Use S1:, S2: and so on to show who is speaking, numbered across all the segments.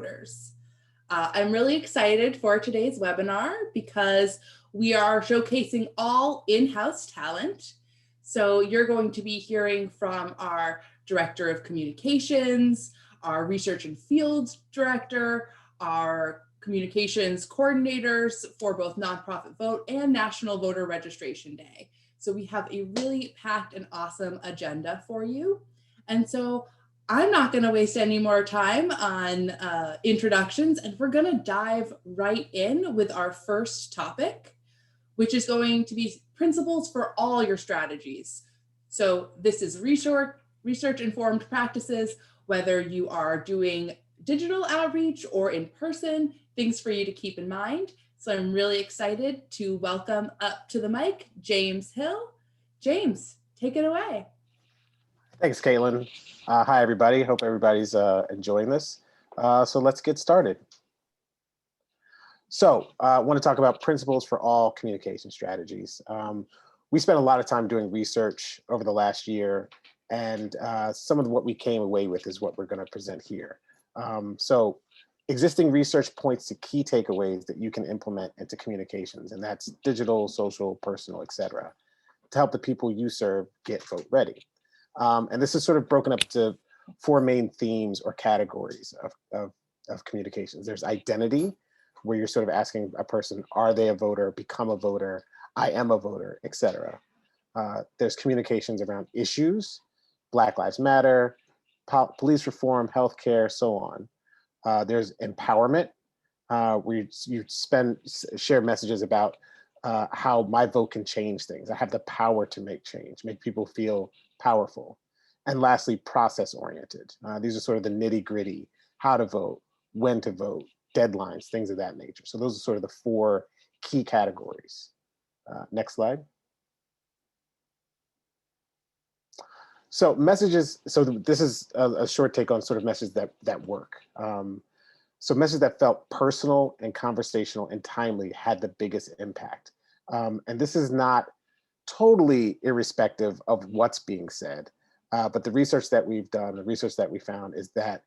S1: voters. I'm really excited for today's webinar because we are showcasing all in-house talent. So you're going to be hearing from our Director of Communications, our Research and Field Director, our Communications Coordinators for both Nonprofit Vote and National Voter Registration Day. So we have a really packed and awesome agenda for you. And so I'm not going to waste any more time on introductions, and we're going to dive right in with our first topic, which is going to be principles for all your strategies. So this is research-informed practices, whether you are doing digital outreach or in person, things for you to keep in mind. So I'm really excited to welcome up to the mic, James Hill. James, take it away.
S2: Thanks, Caitlin. Hi, everybody. Hope everybody's enjoying this. So let's get started. So I want to talk about principles for all communication strategies. We spent a lot of time doing research over the last year, and some of what we came away with is what we're going to present here. So existing research points to key takeaways that you can implement into communications, and that's digital, social, personal, etc., to help the people you serve get vote ready. And this is sort of broken up to four main themes or categories of communications. There's identity, where you're sort of asking a person, are they a voter, become a voter, I am a voter, etc. There's communications around issues, Black Lives Matter, police reform, healthcare, so on. There's empowerment, where you share messages about how my vote can change things. I have the power to make change, make people feel powerful. And lastly, process-oriented. These are sort of the nitty-gritty, how to vote, when to vote, deadlines, things of that nature. So those are sort of the four key categories. Next slide. So messages, so this is a short take on sort of messages that work. So messages that felt personal and conversational and timely had the biggest impact. And this is not totally irrespective of what's being said. But the research that we've done, the research that we found is that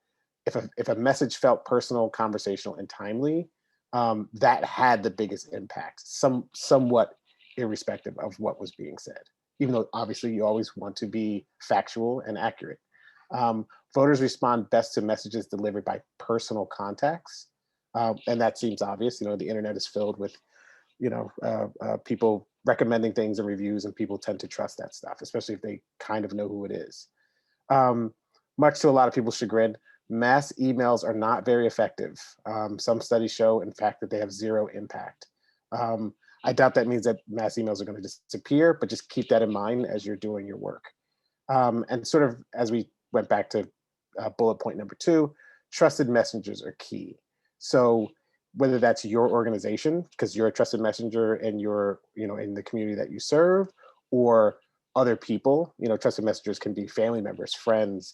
S2: if a message felt personal, conversational, and timely, that had the biggest impact, somewhat irrespective of what was being said, even though obviously you always want to be factual and accurate. Voters respond best to messages delivered by personal contacts. And that seems obvious. You know, the internet is filled with, people recommending things and reviews, and people tend to trust that stuff, especially if they kind of know who it is. Much to a lot of people's chagrin, mass emails are not very effective. Some studies show, in fact, that they have zero impact. I doubt that means that mass emails are going to disappear, but just keep that in mind as you're doing your work. And sort of as we went back to bullet point number 2, trusted messengers are key. So whether that's your organization, because you're a trusted messenger and you're, in the community that you serve, or other people, trusted messengers can be family members, friends,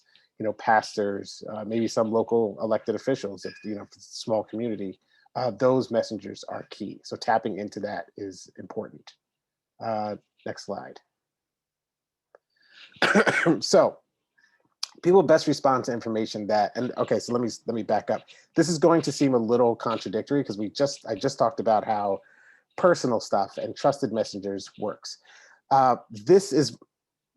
S2: pastors, maybe some local elected officials, if it's a small community, those messengers are key. So tapping into that is important. Next slide. So people best respond to information that, and okay, so let me back up. This is going to seem a little contradictory because I just talked about how personal stuff and trusted messengers works. This is,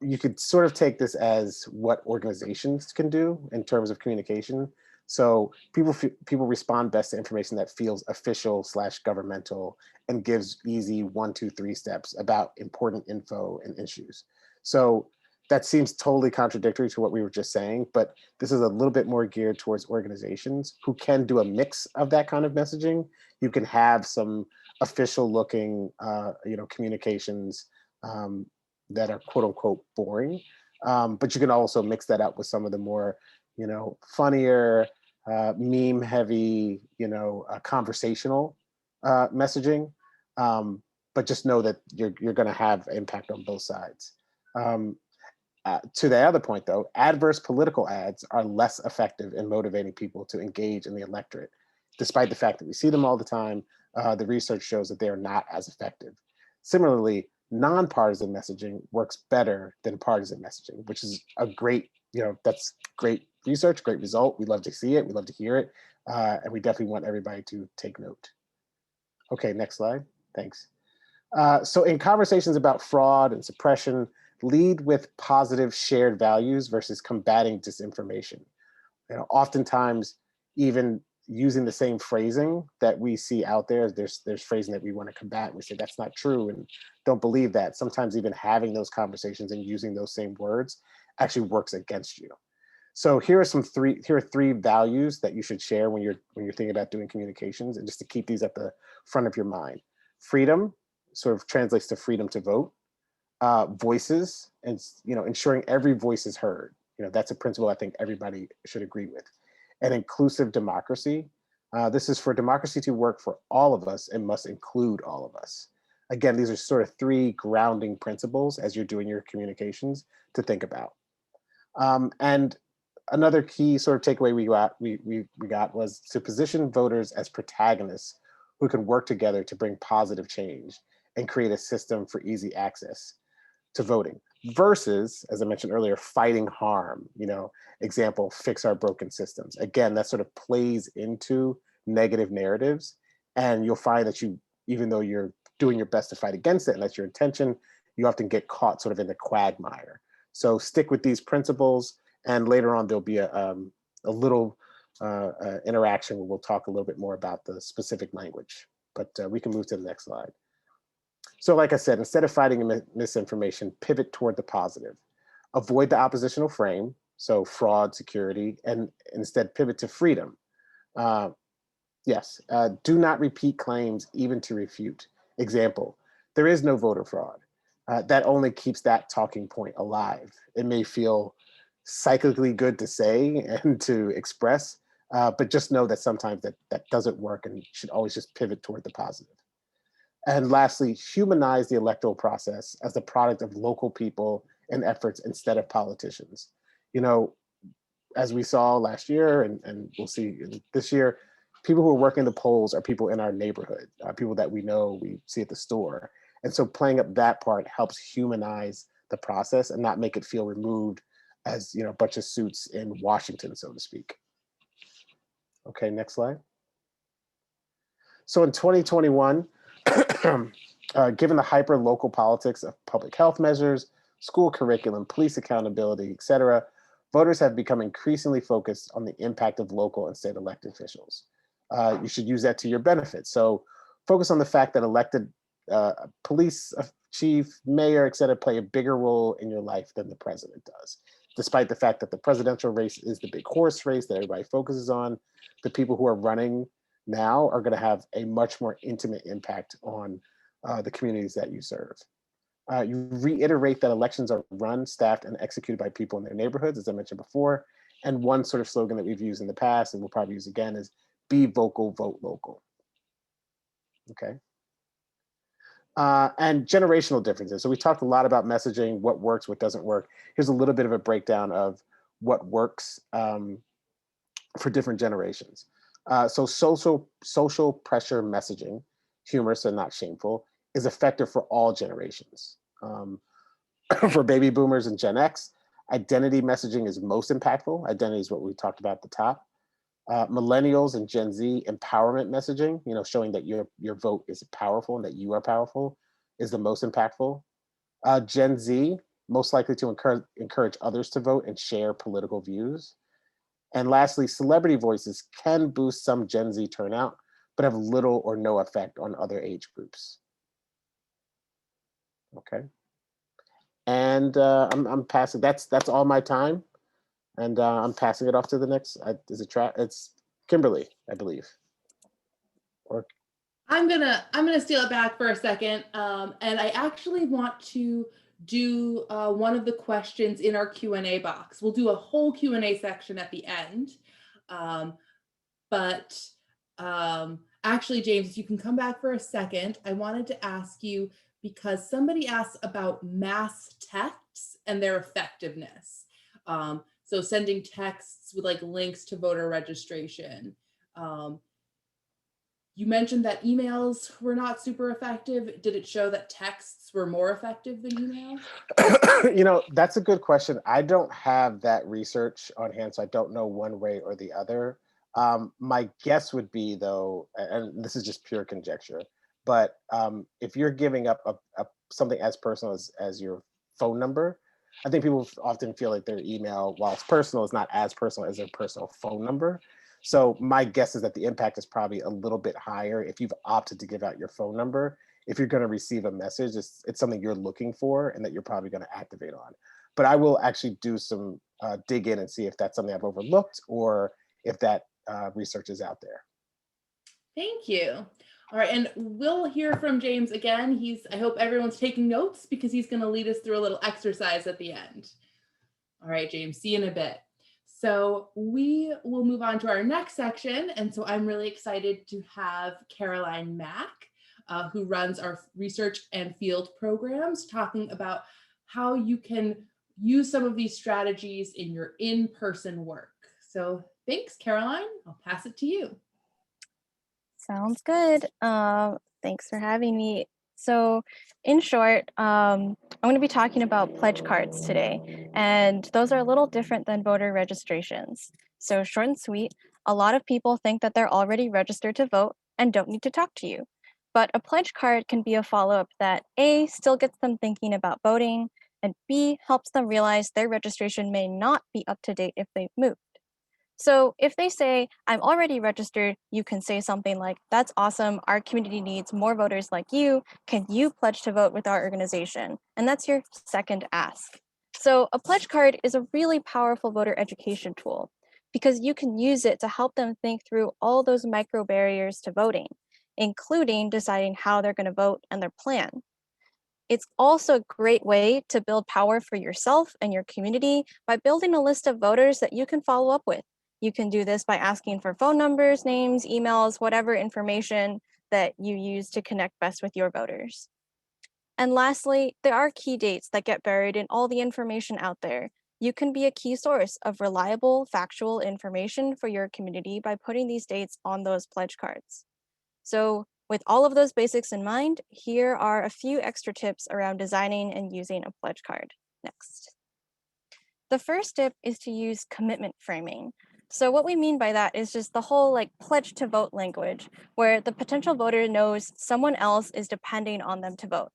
S2: you could sort of take this as what organizations can do in terms of communication. So people respond best to information that feels official / governmental and gives easy 1, 2, 3 steps about important info and issues. So that seems totally contradictory to what we were just saying, but this is a little bit more geared towards organizations who can do a mix of that kind of messaging. You can have some official looking, communications that are quote unquote boring, but you can also mix that up with some of the more, funnier, meme heavy, conversational messaging. But just know that you're going to have impact on both sides. To the other point, though, adverse political ads are less effective in motivating people to engage in the electorate. Despite the fact that we see them all the time, the research shows that they are not as effective. Similarly, nonpartisan messaging works better than partisan messaging, which is a great, that's great research, great result. We love to see it, we love to hear it. And we definitely want everybody to take note. Okay, next slide. Thanks. So in conversations about fraud and suppression, lead with positive shared values versus combating disinformation. Oftentimes, even using the same phrasing that we see out there, there's phrasing that we want to combat. And we say that's not true and don't believe that. Sometimes even having those conversations and using those same words actually works against you. So here are three values that you should share when you're thinking about doing communications, and just to keep these at the front of your mind. Freedom sort of translates to freedom to vote. Voices, and ensuring every voice is heard. That's a principle I think everybody should agree with. And inclusive democracy. This is for democracy to work for all of us and must include all of us. Again, these are sort of three grounding principles as you're doing your communications to think about. And another key sort of takeaway we got was to position voters as protagonists who can work together to bring positive change and create a system for easy access to voting, versus, as I mentioned earlier, fighting harm. Example, fix our broken systems. Again, that sort of plays into negative narratives, and you'll find that even though you're doing your best to fight against it, and that's your intention, you often get caught sort of in the quagmire. So stick with these principles, and later on there'll be a little interaction where we'll talk a little bit more about the specific language. But we can move to the next slide. So like I said, instead of fighting misinformation, pivot toward the positive. Avoid the oppositional frame, so fraud, security, and instead pivot to freedom. Do not repeat claims even to refute. Example, there is no voter fraud. That only keeps that talking point alive. It may feel psychically good to say and to express, but just know that sometimes that doesn't work, and you should always just pivot toward the positive. And lastly, humanize the electoral process as the product of local people and efforts instead of politicians. As we saw last year, and we'll see this year, people who are working the polls are people in our neighborhood, people that we know, we see at the store. And so playing up that part helps humanize the process and not make it feel removed as a bunch of suits in Washington, so to speak. Okay, next slide. So in 2021, given the hyper local politics of public health measures, school curriculum, police accountability, et cetera, voters have become increasingly focused on the impact of local and state elected officials. You should use that to your benefit. So focus on the fact that elected police chief, mayor, et cetera, play a bigger role in your life than the president does. Despite the fact that the presidential race is the big horse race that everybody focuses on, the people who are running now are going to have a much more intimate impact on the communities that you serve. You reiterate that elections are run, staffed, and executed by people in their neighborhoods, as I mentioned before. And one sort of slogan that we've used in the past, and we'll probably use again, is be vocal, vote local. Okay. And generational differences. So we talked a lot about messaging, what works, what doesn't work. Here's a little bit of a breakdown of what works for different generations. So social pressure messaging, humorous and not shameful, is effective for all generations. For baby boomers and Gen X, identity messaging is most impactful. Identity is what we talked about at the top. Millennials and Gen Z, empowerment messaging, showing that your vote is powerful and that you are powerful, is the most impactful. Gen Z, most likely to encourage others to vote and share political views. And lastly, celebrity voices can boost some Gen Z turnout, but have little or no effect on other age groups. Okay. And I'm passing. That's all my time, and I'm passing it off to the next. It's Kimberly, I believe. Or
S1: I'm gonna steal it back for a second, and I actually want to do one of the questions in our Q&A box. We'll do a whole Q&A section at the end, but actually, James, if you can come back for a second, I wanted to ask you, because somebody asked about mass texts and their effectiveness. So sending texts with like links to voter registration. You mentioned that emails were not super effective. Did it show that texts were more effective than emails?
S2: That's a good question. I don't have that research on hand, so I don't know one way or the other. My guess would be, though, and this is just pure conjecture, but if you're giving up something as personal as your phone number, I think people often feel like their email, while it's personal, is not as personal as their personal phone number. So my guess is that the impact is probably a little bit higher if you've opted to give out your phone number. If you're going to receive a message, it's something you're looking for and that you're probably going to activate on. But I will actually do some dig in and see if that's something I've overlooked or if that research is out there.
S1: Thank you. All right, and we'll hear from James again. I hope everyone's taking notes because he's going to lead us through a little exercise at the end. All right, James, see you in a bit. So we will move on to our next section. And so I'm really excited to have Caroline Mack, who runs our research and field programs, talking about how you can use some of these strategies in your in-person work. So thanks, Caroline. I'll pass it to you.
S3: Sounds good. Thanks for having me. So in short, I'm going to be talking about pledge cards today, and those are a little different than voter registrations. So short and sweet, a lot of people think that they're already registered to vote and don't need to talk to you. But a pledge card can be a follow-up that A, still gets them thinking about voting, and B, helps them realize their registration may not be up to date if they've moved. So if they say, I'm already registered, you can say something like, that's awesome. Our community needs more voters like you. Can you pledge to vote with our organization? And that's your second ask. So a pledge card is a really powerful voter education tool because you can use it to help them think through all those micro barriers to voting, including deciding how they're going to vote and their plan. It's also a great way to build power for yourself and your community by building a list of voters that you can follow up with. You can do this by asking for phone numbers, names, emails, whatever information that you use to connect best with your voters. And lastly, there are key dates that get buried in all the information out there. You can be a key source of reliable, factual information for your community by putting these dates on those pledge cards. So with all of those basics in mind, here are a few extra tips around designing and using a pledge card. Next. The first tip is to use commitment framing. So what we mean by that is just the whole like pledge to vote language, where the potential voter knows someone else is depending on them to vote.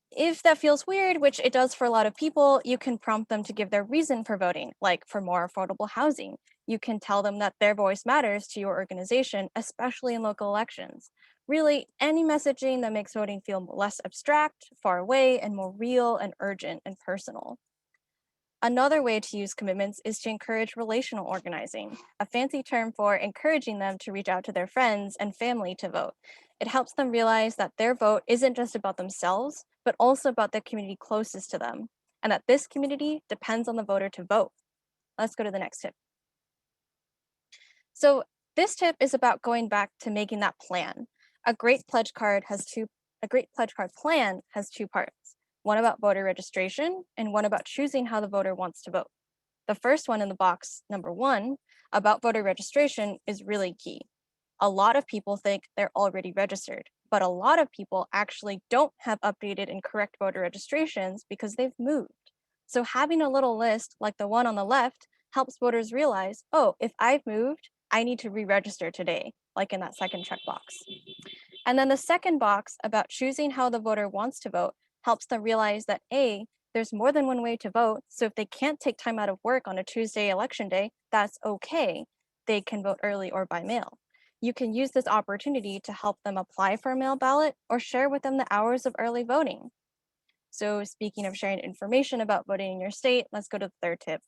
S3: If that feels weird, which it does for a lot of people, you can prompt them to give their reason for voting, like for more affordable housing. You can tell them that their voice matters to your organization, especially in local elections. Really, any messaging that makes voting feel less abstract, far away, and more real and urgent and personal. Another way to use commitments is to encourage relational organizing, a fancy term for encouraging them to reach out to their friends and family to vote. It helps them realize that their vote isn't just about themselves, but also about the community closest to them, and that this community depends on the voter to vote. Let's go to the next tip. So this tip is about going back to making that plan. A great pledge card plan has two parts, one about voter registration and one about choosing how the voter wants to vote. The first one in the box, number 1, about voter registration is really key. A lot of people think they're already registered, but a lot of people actually don't have updated and correct voter registrations because they've moved. So having a little list like the one on the left helps voters realize, oh, if I've moved, I need to re-register today, like in that second checkbox. And then the second box about choosing how the voter wants to vote helps them realize that A, there's more than one way to vote, so if they can't take time out of work on a Tuesday election day, that's okay. They can vote early or by mail. You can use this opportunity to help them apply for a mail ballot or share with them the hours of early voting. So speaking of sharing information about voting in your state, let's go to the third tip.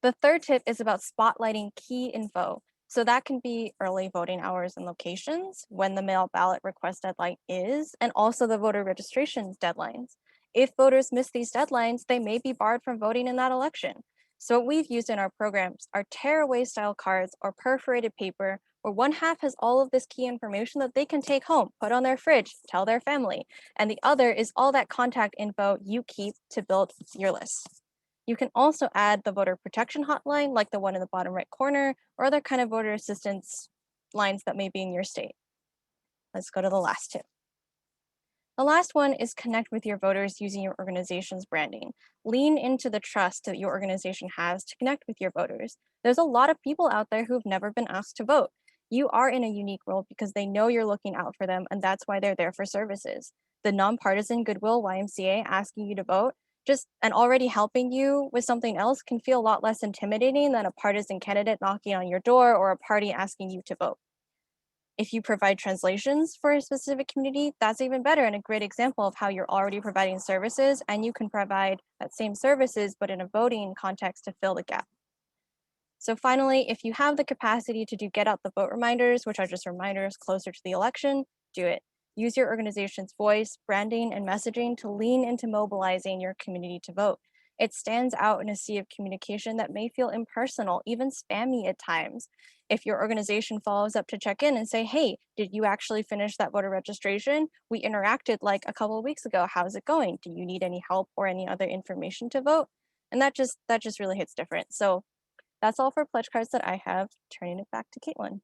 S3: The third tip is about spotlighting key info. So that can be early voting hours and locations, when the mail ballot request deadline is, and also the voter registration deadlines. If voters miss these deadlines, they may be barred from voting in that election. So what we've used in our programs are tearaway style cards or perforated paper where one half has all of this key information that they can take home, put on their fridge, tell their family, and the other is all that contact info you keep to build your list. You can also add the voter protection hotline, like the one in the bottom right corner, or other kind of voter assistance lines that may be in your state. Let's go to the last tip. The last one is connect with your voters using your organization's branding. Lean into the trust that your organization has to connect with your voters. There's a lot of people out there who've never been asked to vote. You are in a unique role because they know you're looking out for them, and that's why they're there for services. The nonpartisan Goodwill YMCA asking you to vote just and already helping you with something else can feel a lot less intimidating than a partisan candidate knocking on your door or a party asking you to vote. If you provide translations for a specific community, that's even better and a great example of how you're already providing services and you can provide that same services, but in a voting context to fill the gap. So finally, if you have the capacity to do get out the vote reminders, which are just reminders closer to the election, do it. Use your organization's voice, branding, and messaging to lean into mobilizing your community to vote. It stands out in a sea of communication that may feel impersonal, even spammy at times. If your organization follows up to check in and say, hey, did you actually finish that voter registration? We interacted like a couple of weeks ago. How's it going? Do you need any help or any other information to vote? And that just really hits different. So that's all for pledge cards that I have. Turning it back to Caitlin.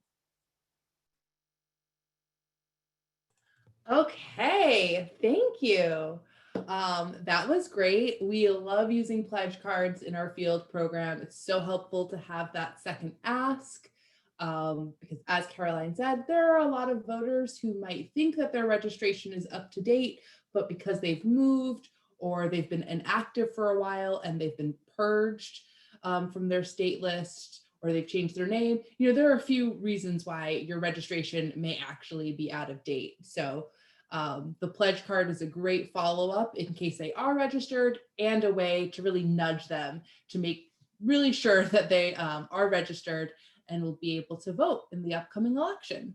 S1: Okay, thank you. That was great. We love using pledge cards in our field program. It's so helpful to have that second ask because, as Caroline said, there are a lot of voters who might think that their registration is up to date, but because they've moved or they've been inactive for a while and they've been purged from their state list or they've changed their name, there are a few reasons why your registration may actually be out of date. So the pledge card is a great follow-up in case they are registered and a way to really nudge them to make really sure that they are registered and will be able to vote in the upcoming election.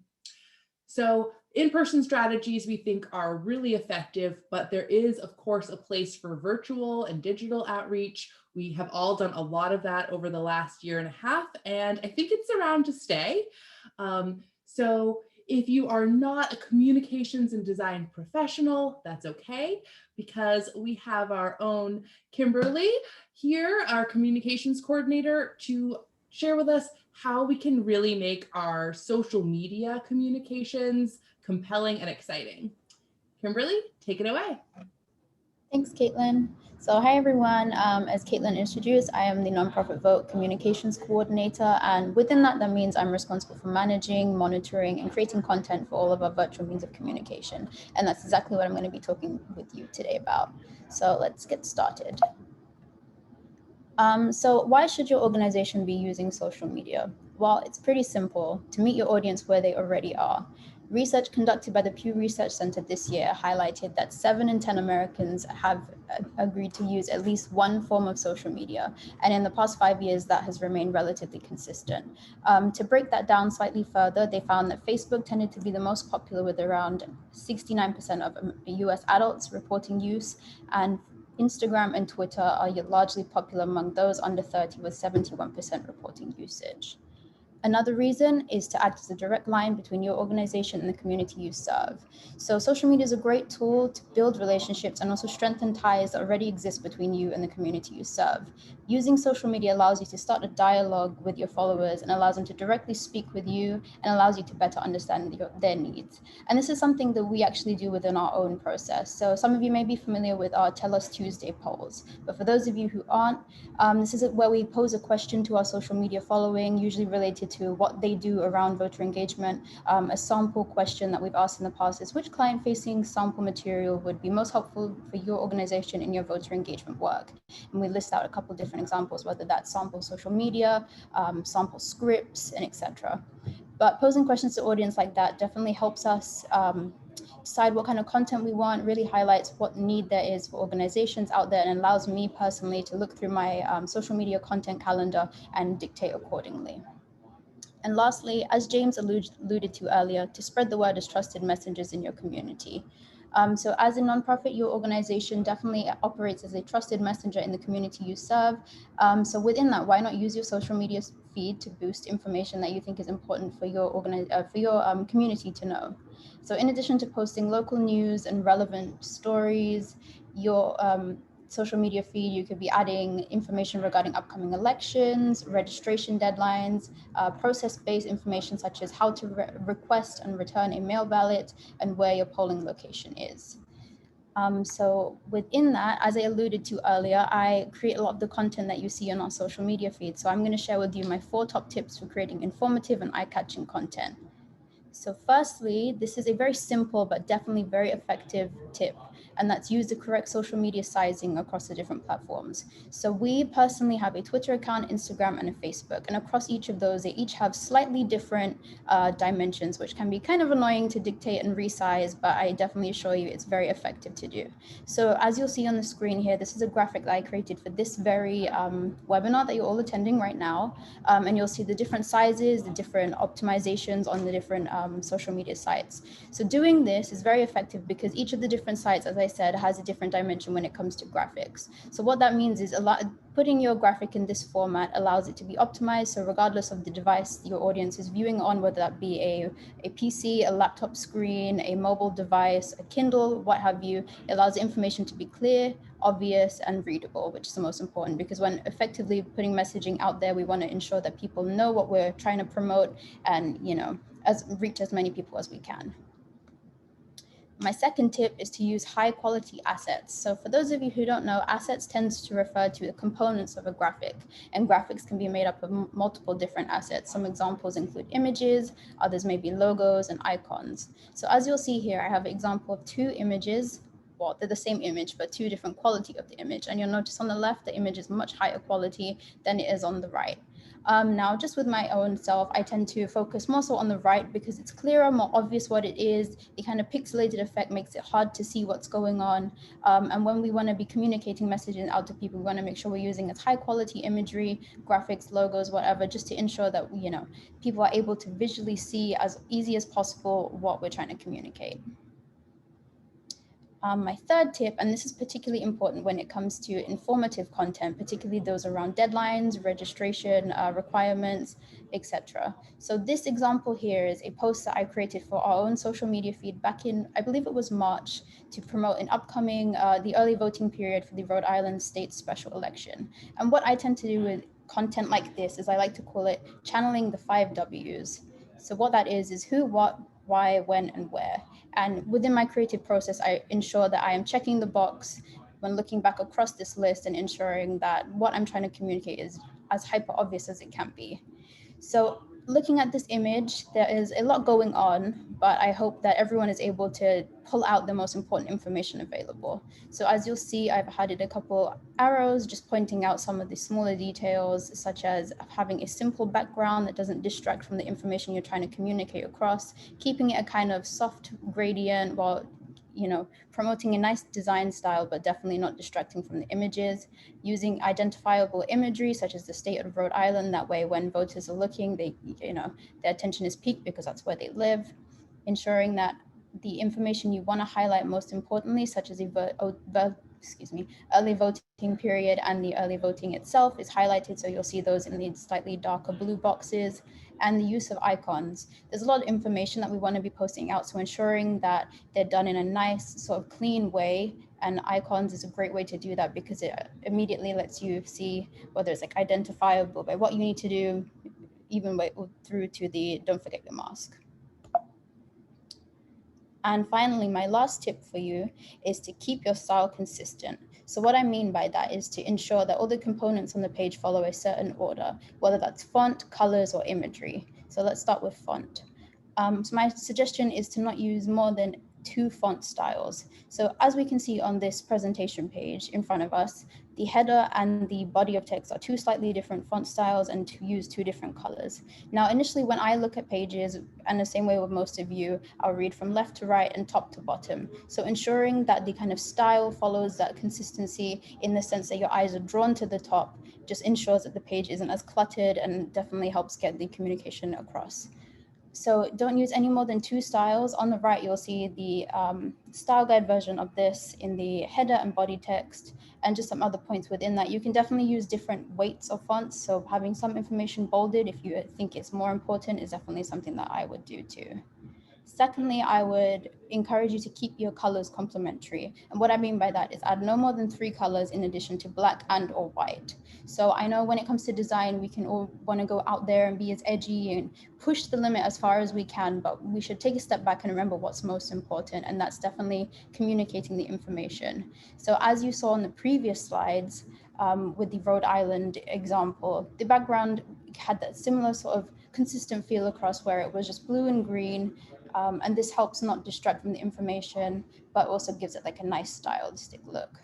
S1: So in-person strategies we think are really effective, but there is of course a place for virtual and digital outreach. We have all done a lot of that over the last year and a half, and I think it's around to stay. So if you are not a communications and design professional, that's okay, because we have our own Kimberly here, our communications coordinator, to share with us how we can really make our social media communications compelling and exciting. Kimberly, take it away.
S4: Thanks, Caitlin. So hi, everyone. As Caitlin introduced, I am the Nonprofit Vote Communications Coordinator. And within that means I'm responsible for managing, monitoring, and creating content for all of our virtual means of communication. And that's exactly what I'm going to be talking with you today about. So let's get started. So why should your organization be using social media? Well, it's pretty simple: to meet your audience where they already are. Research conducted by the Pew Research Center this year highlighted that 7 in 10 Americans have agreed to use at least one form of social media. And in the past 5 years, that has remained relatively consistent. To break that down slightly further, they found that Facebook tended to be the most popular with around 69% of US adults reporting use, and Instagram and Twitter are largely popular among those under 30, with 71% reporting usage. Another reason is to act as a direct line between your organization and the community you serve. So social media is a great tool to build relationships and also strengthen ties that already exist between you and the community you serve. Using social media allows you to start a dialogue with your followers and allows them to directly speak with you and allows you to better understand their needs. And this is something that we actually do within our own process. So some of you may be familiar with our Tell Us Tuesday polls, but for those of you who aren't, this is where we pose a question to our social media following, usually related to what they do around voter engagement. A sample question that we've asked in the past is, which client-facing sample material would be most helpful for your organization in your voter engagement work? And we list out a couple of different examples, whether that's sample social media, sample scripts, and etc. But posing questions to audience like that definitely helps us decide what kind of content we want, really highlights what need there is for organizations out there, and allows me personally to look through my social media content calendar and dictate accordingly. And lastly, as James alluded to earlier, to spread the word as trusted messengers in your community. So as a nonprofit, your organization definitely operates as a trusted messenger in the community you serve. So within that, why not use your social media feed to boost information that you think is important for your community to know? So in addition to posting local news and relevant stories, your social media feed, you could be adding information regarding upcoming elections, registration deadlines, process-based information such as how to request and return a mail ballot, and where your polling location is. So within that, as I alluded to earlier, I create a lot of the content that you see on our social media feed. So I'm going to share with you my 4 top tips for creating informative and eye-catching content. So firstly, this is a very simple but definitely very effective tip, and that's use the correct social media sizing across the different platforms. So we personally have a Twitter account, Instagram, and a Facebook, and across each of those, they each have slightly different dimensions, which can be kind of annoying to dictate and resize, but I definitely assure you it's very effective to do. So as you'll see on the screen here, this is a graphic that I created for this very webinar that you're all attending right now. And you'll see the different sizes, the different optimizations on the different social media sites. So doing this is very effective because each of the different sites, as I said, has a different dimension when it comes to graphics. So what that means is putting your graphic in this format allows it to be optimized. So regardless of the device your audience is viewing on, whether that be a PC, a laptop screen, a mobile device, a Kindle, what have you, it allows the information to be clear, obvious, and readable, which is the most important, because when effectively putting messaging out there, we want to ensure that people know what we're trying to promote and, reach as many people as we can. My second tip is to use high quality assets. So for those of you who don't know, assets tends to refer to the components of a graphic, and graphics can be made up of multiple different assets. Some examples include images, others may be logos and icons. So as you'll see here, I have an example of 2 images. Well, they're the same image, but 2 different quality of the image. And you'll notice on the left, the image is much higher quality than it is on the right. Now, just with my own self, I tend to focus more so on the right because it's clearer, more obvious what it is. The kind of pixelated effect makes it hard to see what's going on. And when we want to be communicating messages out to people, we want to make sure we're using as high quality imagery, graphics, logos, whatever, just to ensure that, people are able to visually see as easy as possible what we're trying to communicate. My third tip, and this is particularly important when it comes to informative content, particularly those around deadlines, registration requirements, etc. So this example here is a post that I created for our own social media feed back in, I believe it was March, to promote an upcoming, the early voting period for the Rhode Island state special election. And what I tend to do with content like this is I like to call it channeling the 5 W's. So what that is who, what, why, when, and where. And within my creative process, I ensure that I am checking the box when looking back across this list and ensuring that what I'm trying to communicate is as hyper obvious as it can be. So looking at this image, there is a lot going on, but I hope that everyone is able to pull out the most important information available. So as you'll see, I've added a couple arrows just pointing out some of the smaller details, such as having a simple background that doesn't distract from the information you're trying to communicate across, keeping it a kind of soft gradient while promoting a nice design style, but definitely not distracting from the images, using identifiable imagery, such as the state of Rhode Island. That way, when voters are looking, their attention is piqued because that's where they live, ensuring that the information you want to highlight most importantly, such as early voting period and the early voting itself is highlighted. So you'll see those in the slightly darker blue boxes, and the use of icons. There's a lot of information that we want to be posting out. So ensuring that they're done in a nice sort of clean way, and icons is a great way to do that because it immediately lets you see whether it's like identifiable by what you need to do, even through to the don't forget your mask. And finally, my last tip for you is to keep your style consistent. So what I mean by that is to ensure that all the components on the page follow a certain order, whether that's font, colors, or imagery. So let's start with font. So my suggestion is to not use more than 2 font styles. So as we can see on this presentation page in front of us, the header and the body of text are 2 slightly different font styles and to use 2 different colors. Now, initially, when I look at pages, and the same way with most of you, I'll read from left to right and top to bottom. So ensuring that the kind of style follows that consistency in the sense that your eyes are drawn to the top just ensures that the page isn't as cluttered and definitely helps get the communication across. So don't use any more than 2 styles. On the right, you'll see the style guide version of this in the header and body text, and just some other points within that. You can definitely use different weights of fonts. So having some information bolded, if you think it's more important, is definitely something that I would do too. Secondly, I would encourage you to keep your colors complementary. And what I mean by that is add no more than 3 colors in addition to black and or white. So I know when it comes to design, we can all want to go out there and be as edgy and push the limit as far as we can, but we should take a step back and remember what's most important, and that's definitely communicating the information. So as you saw in the previous slides, with the Rhode Island example, the background had that similar sort of consistent feel across where it was just blue and green. And this helps not distract from the information, but also gives it like a nice stylistic look.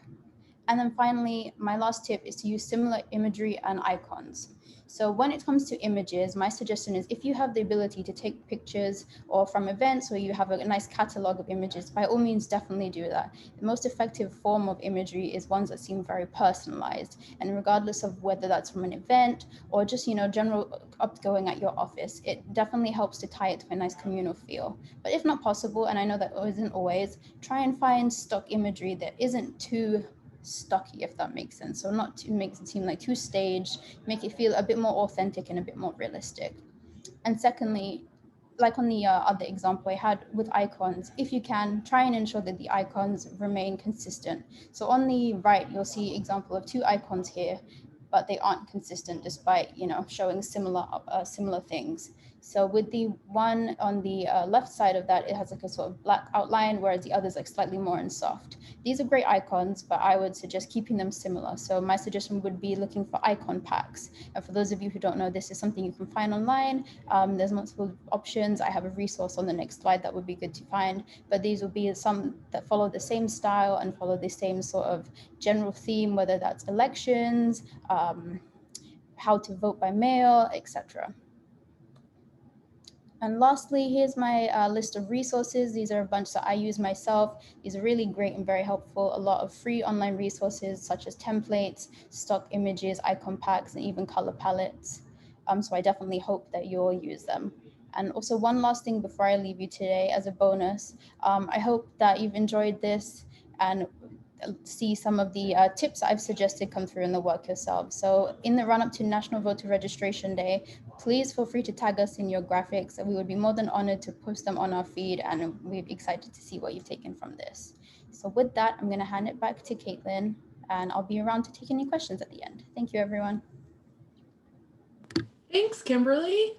S4: And then finally, my last tip is to use similar imagery and icons. So when it comes to images, my suggestion is if you have the ability to take pictures or from events, or you have a nice catalog of images, by all means, definitely do that. The most effective form of imagery is ones that seem very personalized. And regardless of whether that's from an event or just, general upgoing at your office, it definitely helps to tie it to a nice communal feel. But if not possible, and I know that isn't always, try and find stock imagery that isn't too stocky, if that makes sense. So not to make it seem like too staged, make it feel a bit more authentic and a bit more realistic. And secondly, like on the other example I had with icons, if you can, try and ensure that the icons remain consistent. So on the right, you'll see example of 2 icons here, but they aren't consistent despite, showing similar things. So with the one on the left side of that, it has like a sort of black outline, whereas the other is like slightly more in soft. These are great icons, but I would suggest keeping them similar. So my suggestion would be looking for icon packs. And for those of you who don't know, this is something you can find online. There's multiple options. I have a resource on the next slide that would be good to find, but these will be some that follow the same style and follow the same sort of general theme, whether that's elections, how to vote by mail, etc. And lastly, here's my list of resources. These are a bunch that I use myself. These are really great and very helpful. A lot of free online resources such as templates, stock images, icon packs, and even color palettes. So I definitely hope that you'll use them. And also one last thing before I leave you today as a bonus, I hope that you've enjoyed this and see some of the tips I've suggested come through in the work yourself. So in the run up to National Voter Registration Day, please feel free to tag us in your graphics, and we would be more than honored to post them on our feed, and we're excited to see what you've taken from this. So with that, I'm going to hand it back to Caitlin, and I'll be around to take any questions at the end. Thank you, everyone.
S1: Thanks, Kimberly.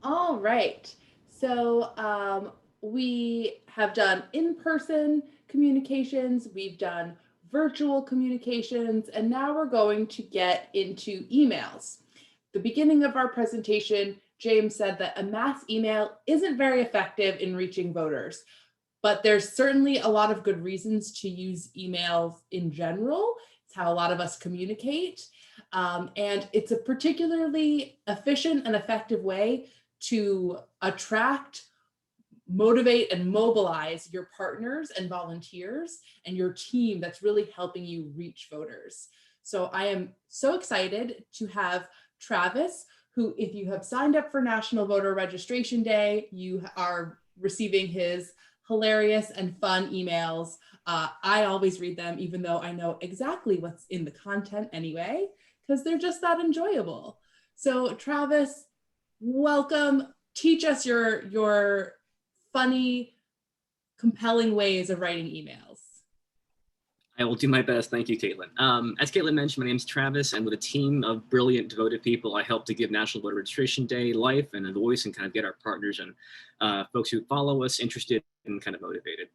S1: All right. So we have done in-person communications, we've done virtual communications, and now we're going to get into emails. The beginning of our presentation, James said that a mass email isn't very effective in reaching voters, but there's certainly a lot of good reasons to use emails in general. It's how a lot of us communicate. And it's a particularly efficient and effective way to attract, motivate, and mobilize your partners and volunteers and your team that's really helping you reach voters. So I am so excited to have Travis, who, if you have signed up for National Voter Registration Day, you are receiving his hilarious and fun emails. I always read them, even though I know exactly what's in the content anyway, because they're just that enjoyable. So Travis, welcome. Teach us your funny, compelling ways of writing emails.
S5: I will do my best. Thank you, Caitlin. As Caitlin mentioned, my name is Travis, and with a team of brilliant, devoted people, I help to give National Voter Registration Day life and a voice, and kind of get our partners and folks who follow us interested and kind of motivated.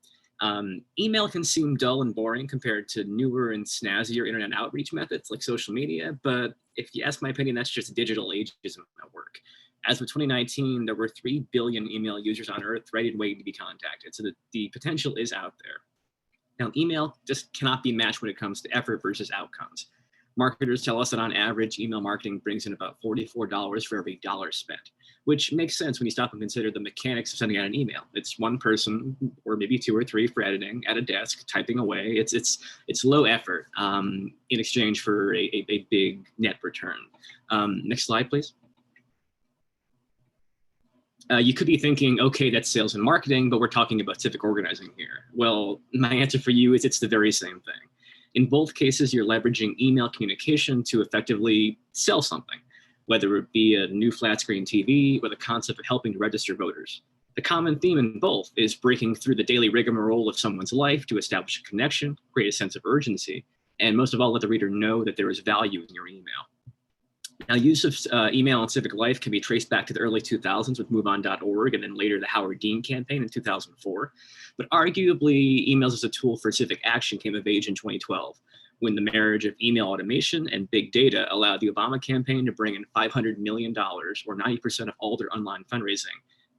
S5: Email can seem dull and boring compared to newer and snazzier internet outreach methods like social media, but if you ask my opinion, that's just digital ageism at work. As of 2019, there were 3 billion email users on Earth ready and waiting to be contacted, so the potential is out there. Now, email just cannot be matched when it comes to effort versus outcomes. Marketers tell us that on average, email marketing brings in about $44 for every dollar spent, which makes sense when you stop and consider the mechanics of sending out an email. It's one person, or maybe 2 or 3 for editing at a desk, typing away. It's low effort in exchange for a big net return. Next slide, please. You could be thinking, okay, that's sales and marketing, but we're talking about civic organizing here. Well, my answer for you is it's the very same thing. In both cases, you're leveraging email communication to effectively sell something, whether it be a new flat screen TV or the concept of helping to register voters. The common theme in both is breaking through the daily rigmarole of someone's life to establish a connection, create a sense of urgency, and most of all, let the reader know that there is value in your email. Now, use of email in civic life can be traced back to the early 2000s with MoveOn.org and then later the Howard Dean campaign in 2004. But arguably, emails as a tool for civic action came of age in 2012, when the marriage of email automation and big data allowed the Obama campaign to bring in $500 million, or 90% of all their online fundraising,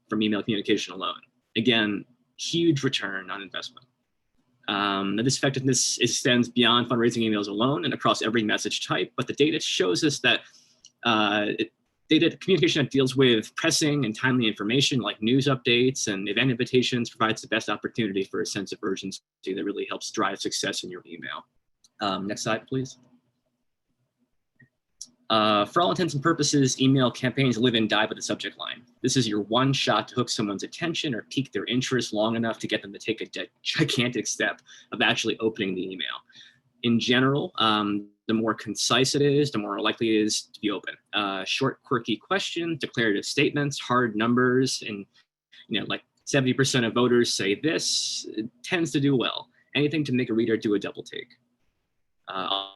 S5: from email communication alone. Again, huge return on investment. This effectiveness extends beyond fundraising emails alone and across every message type, but the data shows us that data communication that deals with pressing and timely information like news updates and event invitations provides the best opportunity for a sense of urgency that really helps drive success in your email. Next slide, please. For all intents and purposes, email campaigns live and die by the subject line. This is your one shot to hook someone's attention or pique their interest long enough to get them to take a gigantic step of actually opening the email. In general, the more concise it is, the more likely it is to be open. Short, quirky questions, declarative statements, hard numbers, and like 70% of voters say this, it tends to do well. Anything to make a reader do a double take.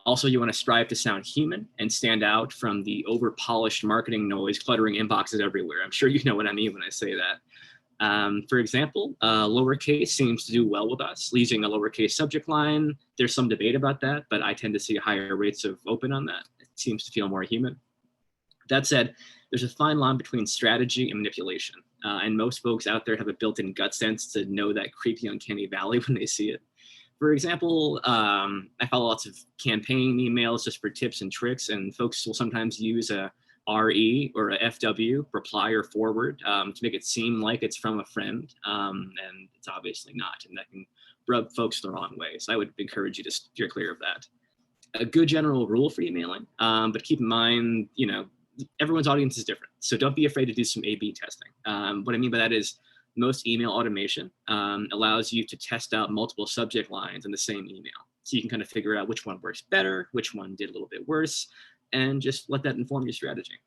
S5: Also, you want to strive to sound human and stand out from the over-polished marketing noise cluttering inboxes everywhere. I'm sure you know what I mean when I say that. For example, lowercase seems to do well with us. Using a lowercase subject line, there's some debate about that, but I tend to see higher rates of open on that. It seems to feel more human. That said, there's a fine line between strategy and manipulation. And most folks out there have a built-in gut sense to know that creepy, uncanny valley when they see it. For example, I follow lots of campaign emails just for tips and tricks, and folks will sometimes use a RE or a FW, reply or forward, to make it seem like it's from a friend, and it's obviously not, and that can rub folks the wrong way. So I would encourage you to steer clear of that. A good general rule for emailing, but keep in mind, everyone's audience is different, so don't be afraid to do some A/B testing. What I mean by that is most email automation allows you to test out multiple subject lines in the same email. So you can kind of figure out which one works better, which one did a little bit worse, and just let that inform your strategy.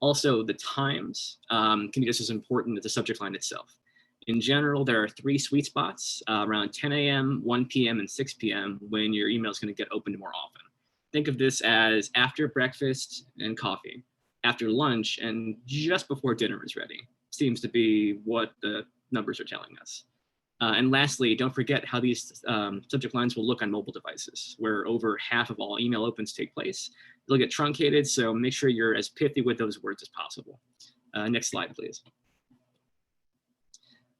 S5: Also, the times can be just as important as the subject line itself. In general, there are 3 sweet spots around 10 a.m., 1 p.m., and 6 p.m. when your email is going to get opened more often. Think of this as after breakfast and coffee, after lunch, and just before dinner is ready. Seems to be what the numbers are telling us. And lastly, don't forget how these subject lines will look on mobile devices, where over half of all email opens take place. They'll get truncated, so make sure you're as pithy with those words as possible. Next slide, please.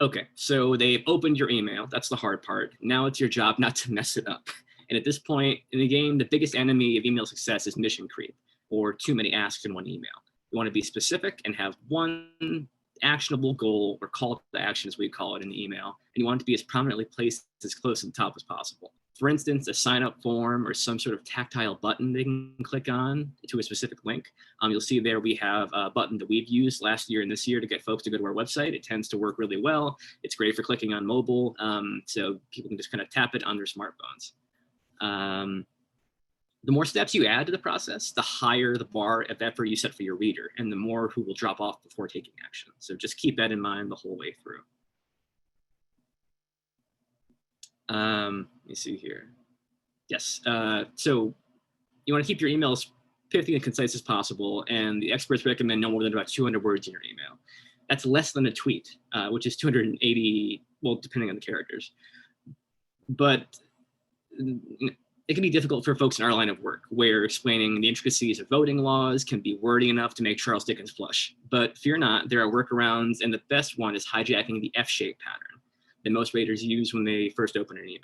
S5: Okay, so they've opened your email. That's the hard part. Now it's your job not to mess it up. And at this point in the game, the biggest enemy of email success is mission creep, or too many asks in one email. You want to be specific and have one actionable goal, or call to action as we call it in the email, and you want it to be as prominently placed as close to the top as possible. For instance, a sign up form or some sort of tactile button they can click on to a specific link. You'll see there we have a button that we've used last year and this year to get folks to go to our website. It tends to work really well. It's great for clicking on mobile, so people can just kind of tap it on their smartphones. The more steps you add to the process, the higher the bar of effort you set for your reader, and the more who will drop off before taking action. So just keep that in mind the whole way through. Let me see here. Yes, so you want to keep your emails pithy and concise as possible, and the experts recommend no more than about 200 words in your email. That's less than a tweet, which is 280, well, depending on the characters. But it can be difficult for folks in our line of work, where explaining the intricacies of voting laws can be wordy enough to make Charles Dickens blush. But fear not, there are workarounds, and the best one is hijacking the F-shape pattern that most readers use when they first open an email.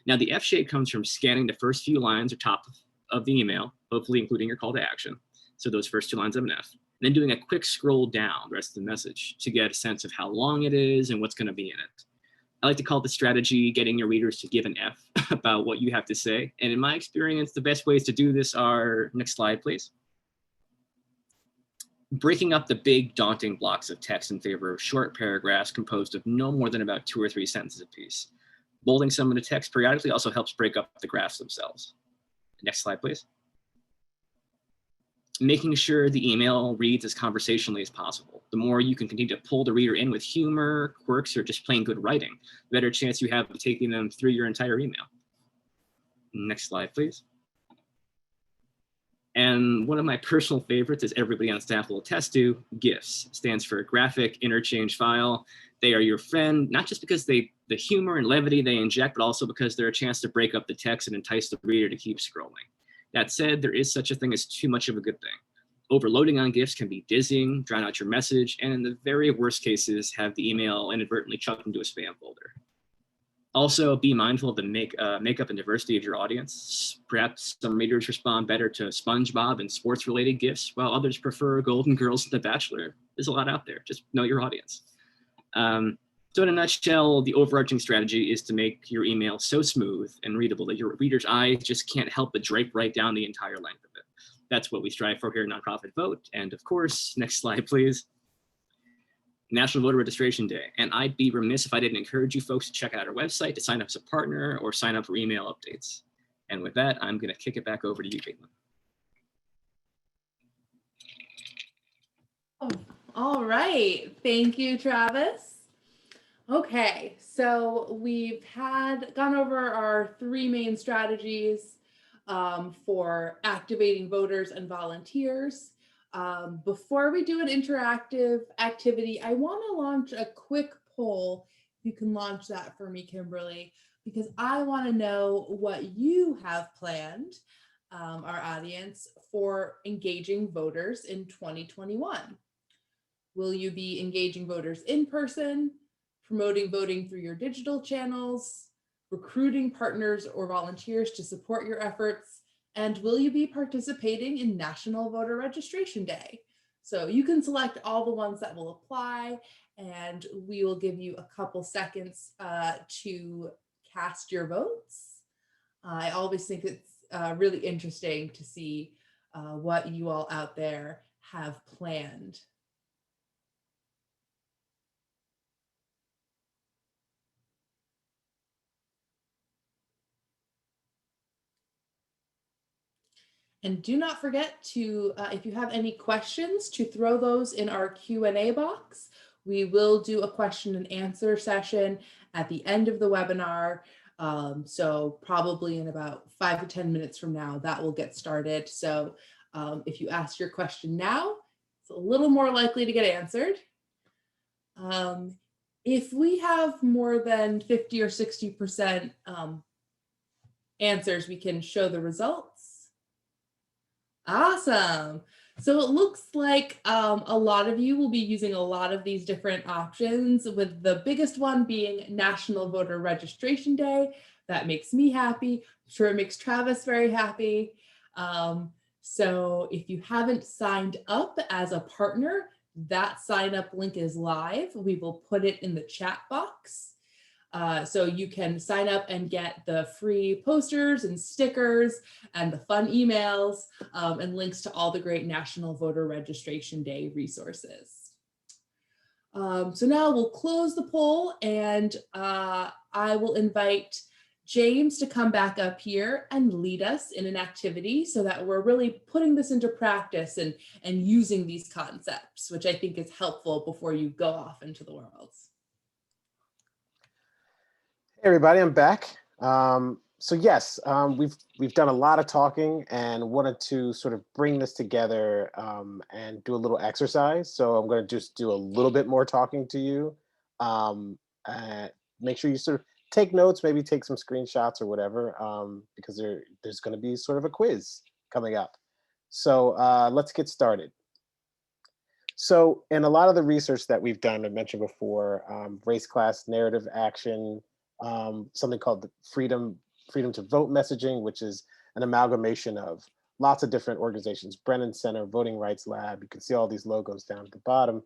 S5: Now, the F-shape comes from scanning the first few lines or top of the email, hopefully including your call to action. So those first 2 lines of an F. And then doing a quick scroll down the rest of the message to get a sense of how long it is and what's going to be in it. I like to call this strategy getting your readers to give an F about what you have to say. And in my experience, the best ways to do this are, next slide, please. Breaking up the big daunting blocks of text in favor of short paragraphs composed of no more than about 2 or 3 sentences apiece. Bolding some of the text periodically also helps break up the graphs themselves. Next slide, please. making sure the email reads as conversationally as possible. The more you can continue to pull the reader in with humor, quirks, or just plain good writing, the better chance you have of taking them through your entire email. Next slide, please. And one of my personal favorites, as everybody on staff will attest to, GIFs. Stands for Graphic Interchange File. They are your friend, not just because the humor and levity they inject, but also because they're a chance to break up the text and entice the reader to keep scrolling. That said, there is such a thing as too much of a good thing. Overloading on GIFs can be dizzying, drown out your message, and in the very worst cases, have the email inadvertently chucked into a spam folder. Also, be mindful of the makeup and diversity of your audience. Perhaps some readers respond better to SpongeBob and sports-related GIFs, while others prefer Golden Girls and The Bachelor. There's a lot out there. Just know your audience. So in a nutshell, the overarching strategy is to make your email so smooth and readable that your reader's eyes just can't help but drape right down the entire length of it. That's what we strive for here at Nonprofit Vote. And of course, next slide, please. National Voter Registration Day. And I'd be remiss if I didn't encourage you folks to check out our website to sign up as a partner or sign up for email updates. And with that, I'm going to kick it back over to you, Caitlin.
S1: Oh, all right. Thank you, Travis. Okay, so we've gone over our three main strategies for activating voters and volunteers. Before we do an interactive activity, I want to launch a quick poll. You can launch that for me, Kimberly, because I want to know what you have planned, our audience, for engaging voters in 2021. Will you be engaging voters in person, promoting voting through your digital channels, recruiting partners or volunteers to support your efforts, and will you be participating in National Voter Registration Day? So you can select all the ones that will apply, and we will give you a couple seconds to cast your votes. I always think it's really interesting to see what you all out there have planned. And do not forget to, if you have any questions, to throw those in our Q&A box. We will do a question and answer session at the end of the webinar. So probably in about 5 to 10 minutes from now, that will get started. So if you ask your question now, it's a little more likely to get answered. If we have more than 50 or 60% answers, we can show the results. Awesome. So it looks like a lot of you will be using a lot of these different options, with the biggest one being National Voter Registration Day. That makes me happy. I'm sure it makes Travis very happy. So if you haven't signed up as a partner, that sign up link is live. We will put it in the chat box. So you can sign up and get the free posters and stickers and the fun emails and links to all the great National Voter Registration Day resources. So now we'll close the poll, and I will invite James to come back up here and lead us in an activity so that we're really putting this into practice and using these concepts, which I think is helpful before you go off into the world.
S2: Hey everybody, I'm back. So yes, we've done a lot of talking and wanted to sort of bring this together and do a little exercise. So I'm going to just do a little bit more talking to you. Make sure you sort of take notes, maybe take some screenshots or whatever, because there's going to be sort of a quiz coming up. So let's get started. So in a lot of the research that we've done, I mentioned before, race, class, narrative, action, something called the freedom to vote messaging, which is an amalgamation of lots of different organizations, Brennan Center, Voting Rights Lab. You can see all these logos down at the bottom,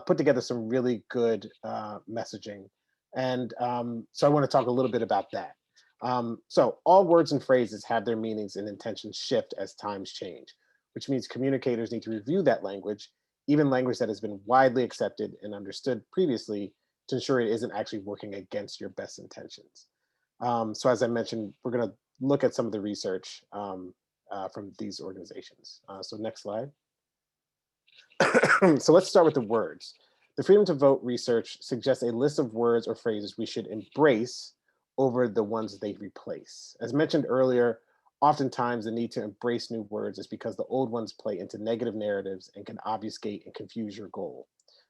S2: put together some really good messaging. And so I want to talk a little bit about that. So all words and phrases have their meanings and intentions shift as times change, which means communicators need to review that language, even language that has been widely accepted and understood previously, to ensure it isn't actually working against your best intentions. So as I mentioned, we're going to look at some of the research from these organizations. So next slide. So let's start with the words. The Freedom to Vote research suggests a list of words or phrases we should embrace over the ones they replace. As mentioned earlier, oftentimes the need to embrace new words is because the old ones play into negative narratives and can obfuscate and confuse your goal.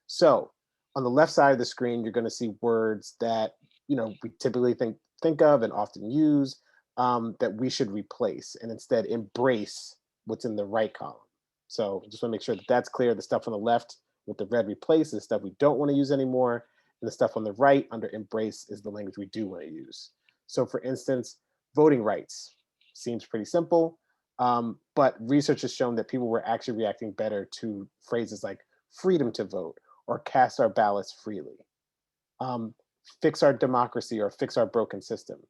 S2: So on the left side of the screen, you're going to see words that we typically think of and often use that we should replace and instead embrace what's in the right column. So just want to make sure that that's clear. The stuff on the left with the red replace is stuff we don't want to use anymore. And the stuff on the right under embrace is the language we do want to use. So for instance, voting rights seems pretty simple, but research has shown that people were actually reacting better to phrases like freedom to vote or cast our ballots freely. Fix our democracy or fix our broken system.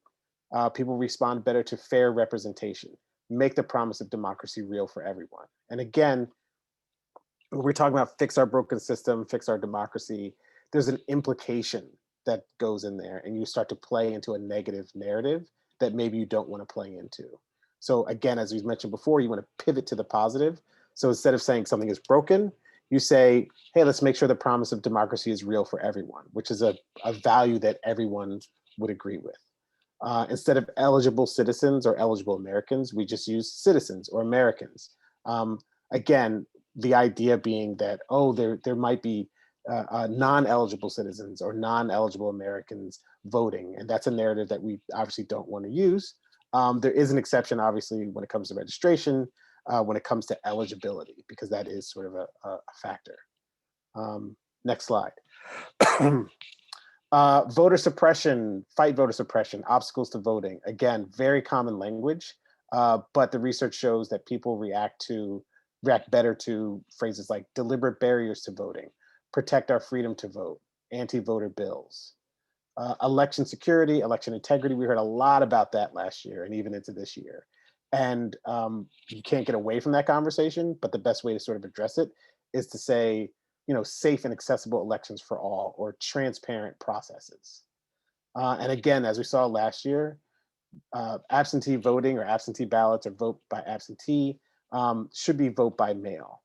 S2: People respond better to fair representation. Make the promise of democracy real for everyone. And again, when we're talking about fix our broken system, fix our democracy, there's an implication that goes in there and you start to play into a negative narrative that maybe you don't want to play into. So again, as we mentioned before, you want to pivot to the positive. So instead of saying something is broken, you say, hey, let's make sure the promise of democracy is real for everyone, which is a value that everyone would agree with. Instead of eligible citizens or eligible Americans, we just use citizens or Americans. Again, the idea being that, oh, there might be non-eligible citizens or non-eligible Americans voting, and that's a narrative that we obviously don't want to use. There is an exception, obviously, when it comes to registration, when it comes to eligibility, because that is sort of a factor. Next slide. Voter suppression, fight voter suppression, obstacles to voting. Again, very common language, but the research shows that people react better to phrases like deliberate barriers to voting, protect our freedom to vote, anti-voter bills. Election security, election integrity, we heard a lot about that last year and even into this year. And you can't get away from that conversation, but the best way to sort of address it is to say, safe and accessible elections for all or transparent processes. And again, as we saw last year, absentee voting or absentee ballots or vote by absentee should be vote by mail.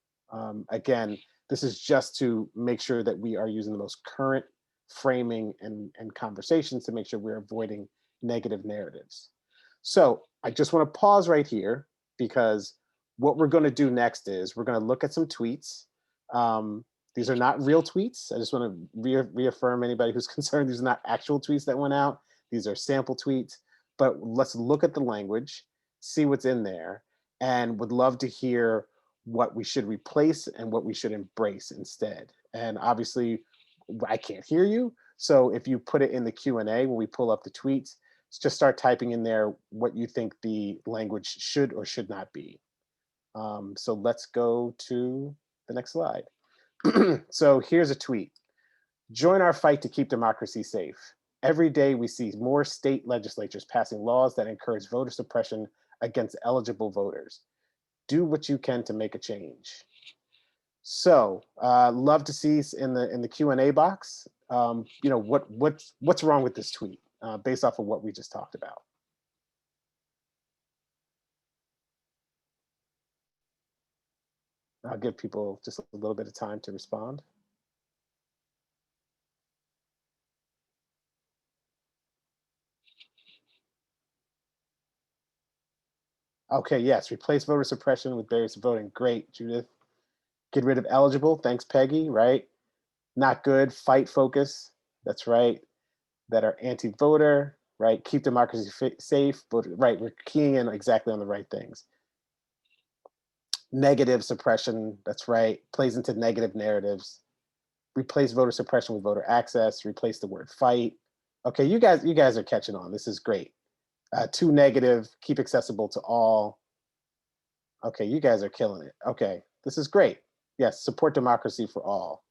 S2: Again, this is just to make sure that we are using the most current framing and conversations to make sure we're avoiding negative narratives. So I just want to pause right here because what we're going to do next is we're going to look at some tweets. These are not real tweets. I just want to reaffirm anybody who's concerned. These are not actual tweets that went out. These are sample tweets. But let's look at the language, see what's in there, and would love to hear what we should replace and what we should embrace instead. And obviously, I can't hear you. So if you put it in the Q&A when we pull up the tweets, just start typing in there what you think the language should or should not be. So let's go to the next slide. So here's a tweet. Join our fight to keep democracy safe. Every day we see more state legislatures passing laws that encourage voter suppression against eligible voters. Do what you can to make a change. So love to see in the Q&A box, what's wrong with this tweet based off of what we just talked about. I'll give people just a little bit of time to respond. Okay, yes, replace voter suppression with barriers to voting. Great, Judith. Get rid of eligible. Thanks, Peggy, right? Not good, fight focus. That's right. That are anti-voter, right? Keep democracy safe, but right, we're keying in exactly on the right things. Negative suppression, that's right, plays into negative narratives. Replace voter suppression with voter access, replace the word fight. Okay, you guys are catching on. This is great. Too negative, keep accessible to all. Okay, you guys are killing it. Okay, this is great. Yes, support democracy for all.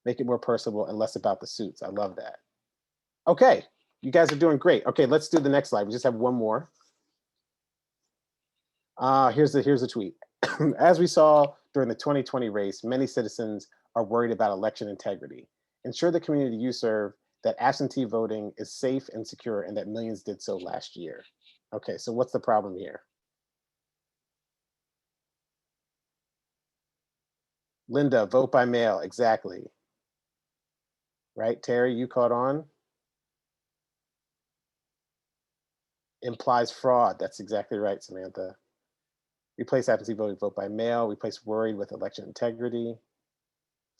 S2: Make it more personable and less about the suits. I love that. Okay, you guys are doing great. Okay, let's do the next slide. We just have one more. Here's the tweet. As we saw during the 2020 race, many citizens are worried about election integrity. Ensure the community you serve that absentee voting is safe and secure and that millions did so last year. Okay, so what's the problem here? Linda, vote by mail, exactly. Right, Terry, you caught on? Implies fraud, that's exactly right, Samantha. Replace absentee voting, vote by mail. Replace worried with election integrity,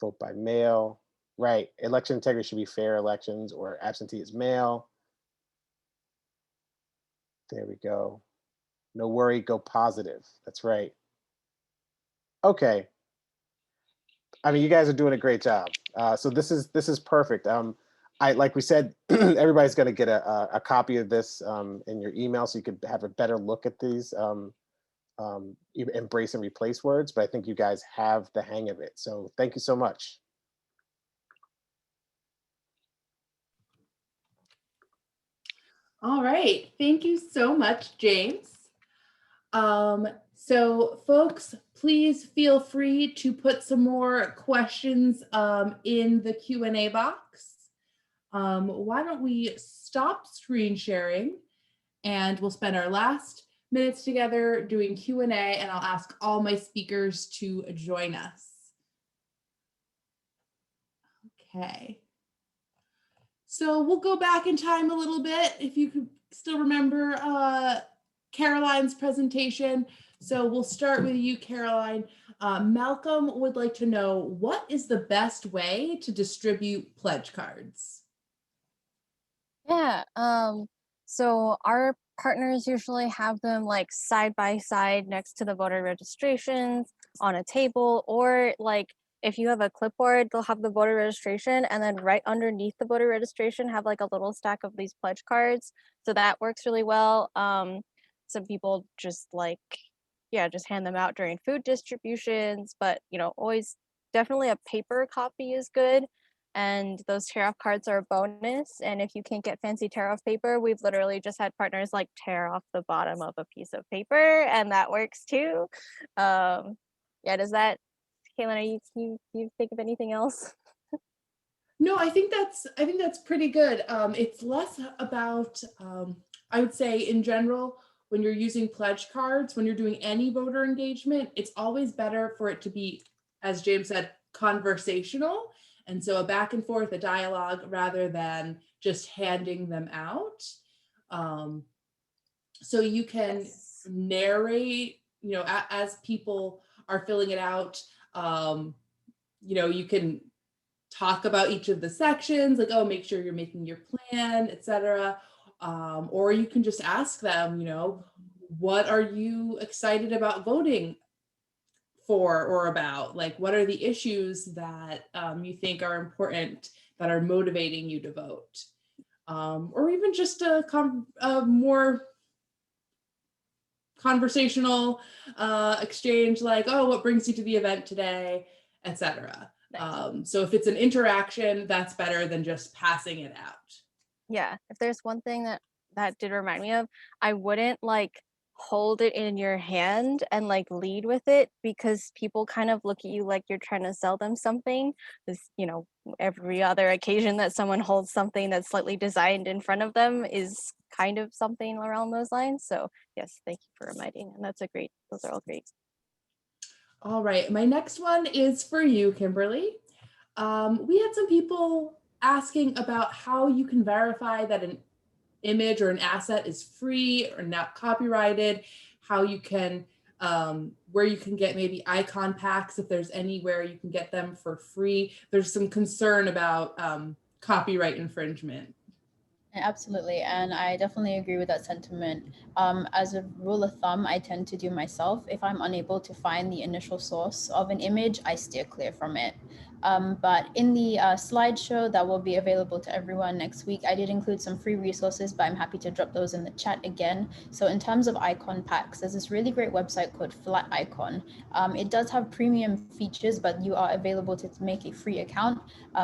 S2: vote by mail. Right, election integrity should be fair elections or absentee is mail. There we go. No worry, go positive. That's right. Okay. I mean, you guys are doing a great job. So this is perfect. I like we said, everybody's going to get a copy of this in your email, so you could have a better look at these embrace and replace words. But I think you guys have the hang of it. So thank you so much.
S1: All right, thank you so much, James. So folks, please feel free to put some more questions in the Q&A box. Why don't we stop screen sharing and we'll spend our last minutes together doing Q&A, and I'll ask all my speakers to join us. Okay. So we'll go back in time a little bit if you could still remember Caroline's presentation. So we'll start with you, Caroline. Malcolm would like to know, what is the best way to distribute pledge cards?
S3: Yeah, so our partners usually have them like side by side next to the voter registrations on a table, or like if you have a clipboard, they'll have the voter registration, and then right underneath the voter registration have like a little stack of these pledge cards. So that works really well. Some people just like, yeah, just hand them out during food distributions, but you know, always definitely a paper copy is good. And those tear-off cards are a bonus. And if you can't get fancy tear-off paper, we've literally just had partners like tear off the bottom of a piece of paper, and that works too. Yeah, does that, Caitlin, you think of anything else?
S1: No, I think that's pretty good. It's less about, I would say in general, when you're using pledge cards, when you're doing any voter engagement, it's always better for it to be, as James said, conversational. And so a back and forth, a dialogue, rather than just handing them out. So you can narrate, you know, as people are filling it out, you know, you can talk about each of the sections, like, oh, make sure you're making your plan, etc. Or you can just ask them, you know, what are you excited about voting for or about? Like, what are the issues that you think are important, that are motivating you to vote? Or even just a more conversational exchange, like, oh, what brings you to the event today, etc. Nice. So if it's an interaction, that's better than just passing it out.
S3: Yeah, if there's one thing that did remind me of, I wouldn't like hold it in your hand and like lead with it, because people kind of look at you like you're trying to sell them something. This, you know, every other occasion that someone holds something that's slightly designed in front of them is kind of something around those lines. So yes, thank you for reminding. And those are all great.
S1: All right, my next one is for you, Kimberly. We had some people asking about how you can verify that an image or an asset is free or not copyrighted, how you can, where you can get maybe icon packs, if there's anywhere you can get them for free. There's some concern about copyright infringement.
S4: Absolutely, and I definitely agree with that sentiment. As a rule of thumb, I tend to do myself. If I'm unable to find the initial source of an image, I steer clear from it. But in the slideshow that will be available to everyone next week, I did include some free resources, but I'm happy to drop those in the chat again. So in terms of icon packs, there's this really great website called Flat Icon. It does have premium features, but you are available to make a free account.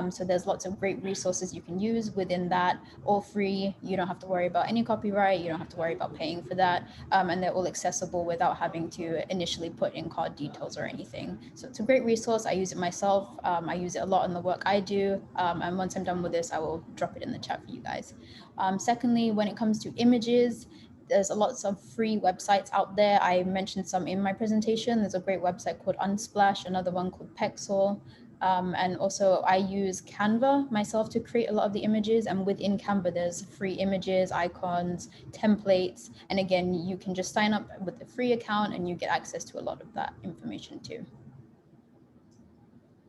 S4: So there's lots of great resources you can use within that, all free. You don't have to worry about any copyright. You don't have to worry about paying for that. And they're all accessible without having to initially put in card details or anything. So it's a great resource. I use it myself. I use it a lot in the work I do. And once I'm done with this, I will drop it in the chat for you guys. Secondly, when it comes to images, There's lots of free websites out there. I mentioned some in my presentation. There's a great website called Unsplash, another one called Pexel. And also I use Canva myself to create a lot of the images, and within Canva there's free images, icons, templates, and again you can just sign up with the free account and you get access to a lot of that information too.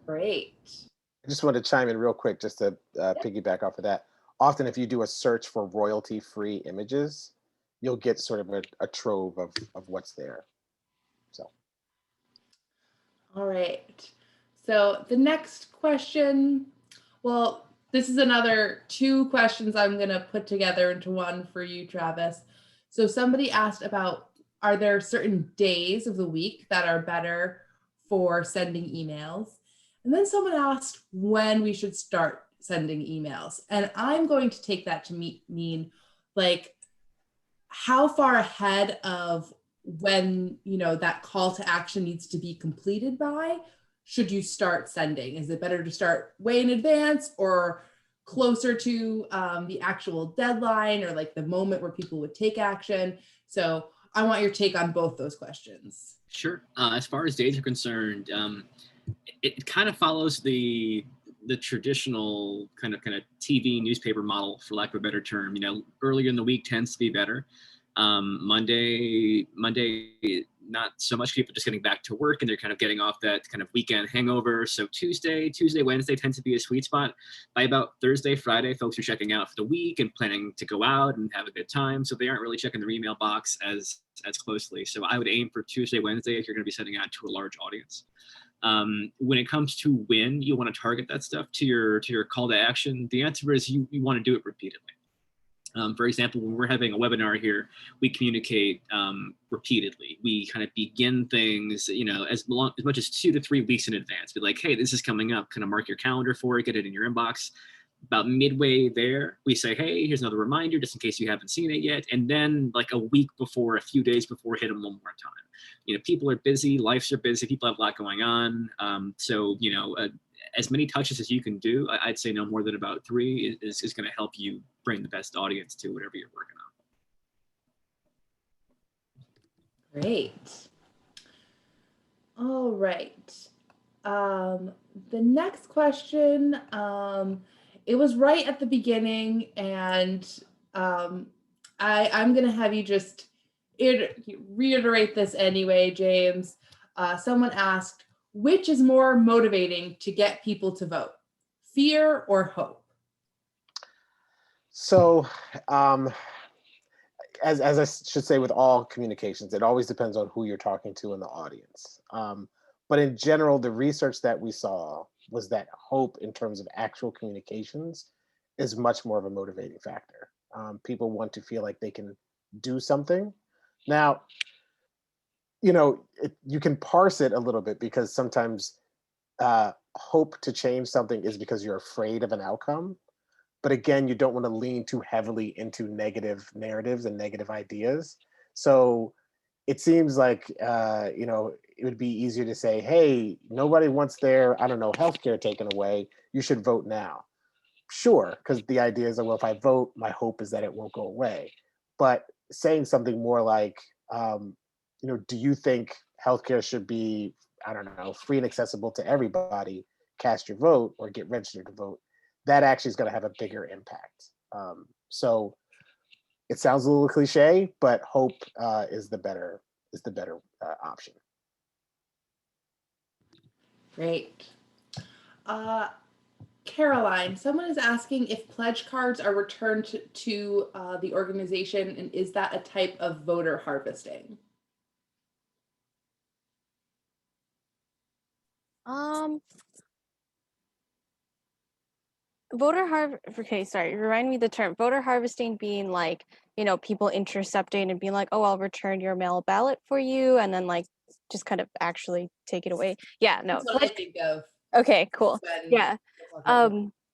S1: Great.
S2: I just wanted to chime in real quick just to piggyback off of that. Often if you do a search for royalty-free images, you'll get sort of a trove of what's there. So.
S1: All right. So the next question, well, this is another 2 questions I'm going to put together into one for you, Travis. So somebody asked about, are there certain days of the week that are better for sending emails? And then someone asked when we should start sending emails. And I'm going to take that to mean like how far ahead of when, you know, that call to action needs to be completed by should you start sending? Is it better to start way in advance or closer to the actual deadline or like the moment where people would take action? So I want your take on both those questions.
S5: Sure. As far as days are concerned, it kind of follows the traditional kind of TV newspaper model, for lack of a better term. You know, earlier in the week tends to be better. Monday, not so much. People just getting back to work and they're kind of getting off that kind of weekend hangover. So Tuesday, Wednesday tends to be a sweet spot. By about Thursday, Friday, folks are checking out for the week and planning to go out and have a good time. So they aren't really checking their email box as closely. So I would aim for Tuesday, Wednesday if you're going to be sending out to a large audience. When it comes to when you want to target that stuff to your call to action, the answer is you want to do it repeatedly. For example, when we're having a webinar here, we communicate repeatedly. We kind of begin things, you know, as much as 2 to 3 weeks in advance. Be like, hey, this is coming up. Kind of mark your calendar for it. Get it in your inbox. About midway there, we say, hey, here's another reminder, just in case you haven't seen it yet. And then like a week before, a few days before, hit them one more time. You know, people are busy, lives are busy, people have a lot going on. So, you know, as many touches as you can do, I'd say no more than about 3 is going to help you bring the best audience to whatever you're working on.
S1: Great. All right. The next question, it was right at the beginning, and I'm going to have you just reiterate this anyway, James. Someone asked, which is more motivating to get people to vote, fear or hope?
S2: So, as I should say with all communications, it always depends on who you're talking to in the audience. But in general, the research that we saw was that hope in terms of actual communications is much more of a motivating factor. People want to feel like they can do something. Now, you know, you can parse it a little bit because sometimes hope to change something is because you're afraid of an outcome. But again, you don't want to lean too heavily into negative narratives and negative ideas. So it seems like, you know, it would be easier to say, hey, nobody wants their, I don't know, healthcare taken away. You should vote now. Sure, because the idea is that, well, if I vote, my hope is that it won't go away. But saying something more like, you know, do you think healthcare should be, I don't know, free and accessible to everybody? Cast your vote or get registered to vote. That actually is going to have a bigger impact. So it sounds a little cliche, but hope is the better option.
S1: Great. Caroline, someone is asking if pledge cards are returned to the organization, and is that a type of voter harvesting?
S3: Okay, sorry, remind me the term. Voter harvesting being like, you know, people intercepting and being like, oh, I'll return your mail ballot for you, and then like just kind of actually take it away. Yeah, no.
S1: That's what I think of.
S3: Okay, cool. Yeah.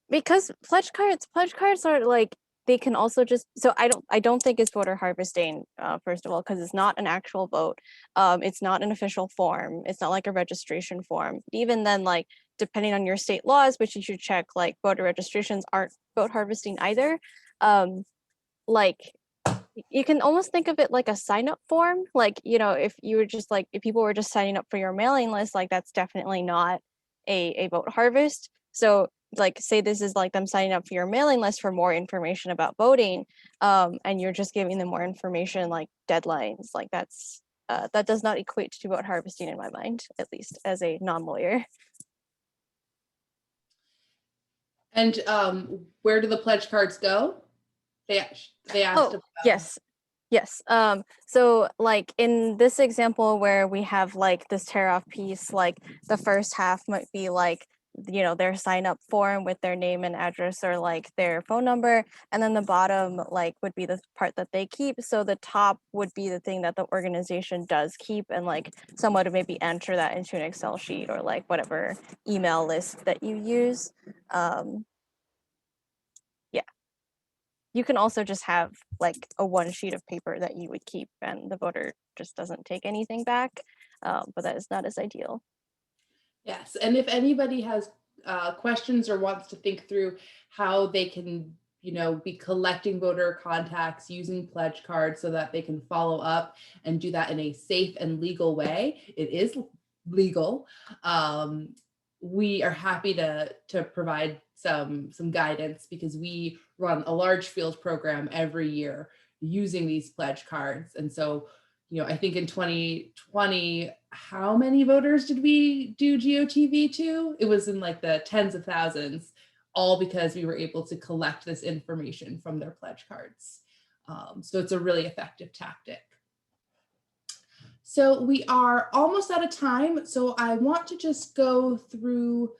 S3: Because pledge cards are like, they can also just, so I don't think it's voter harvesting, first of all, because it's not an actual vote. It's not an official form. It's not like a registration form. Even then, like, depending on your state laws, which you should check, like voter registrations aren't vote harvesting either. Like, You can almost think of it like a sign up form. Like, you know, if you were just like, if people were just signing up for your mailing list, like that's definitely not a vote harvest. So like, say this is like them signing up for your mailing list for more information about voting, and you're just giving them more information like deadlines, like that's, that does not equate to vote harvesting in my mind, at least as a non-lawyer.
S1: And where do the pledge cards go? They asked
S3: Oh,
S1: about.
S3: yes. Yes. So like in this example where we have like this tear off piece, like the first half might be like, you know, their sign up form with their name and address or like their phone number. And then the bottom like would be the part that they keep. So the top would be the thing that the organization does keep, and like someone would maybe enter that into an Excel sheet or like whatever email list that you use. Yeah. You can also just have like a one sheet of paper that you would keep and the voter just doesn't take anything back, but that is not as ideal.
S1: Yes, and if anybody has questions or wants to think through how they can, you know, be collecting voter contacts using pledge cards so that they can follow up and do that in a safe and legal way, it is legal. We are happy to provide some guidance because we run a large field program every year using these pledge cards, and so, you know, I think in 2020, how many voters did we do GOTV to? It was in like the tens of thousands, all because we were able to collect this information from their pledge cards. So it's a really effective tactic. So we are almost out of time. So I want to just go through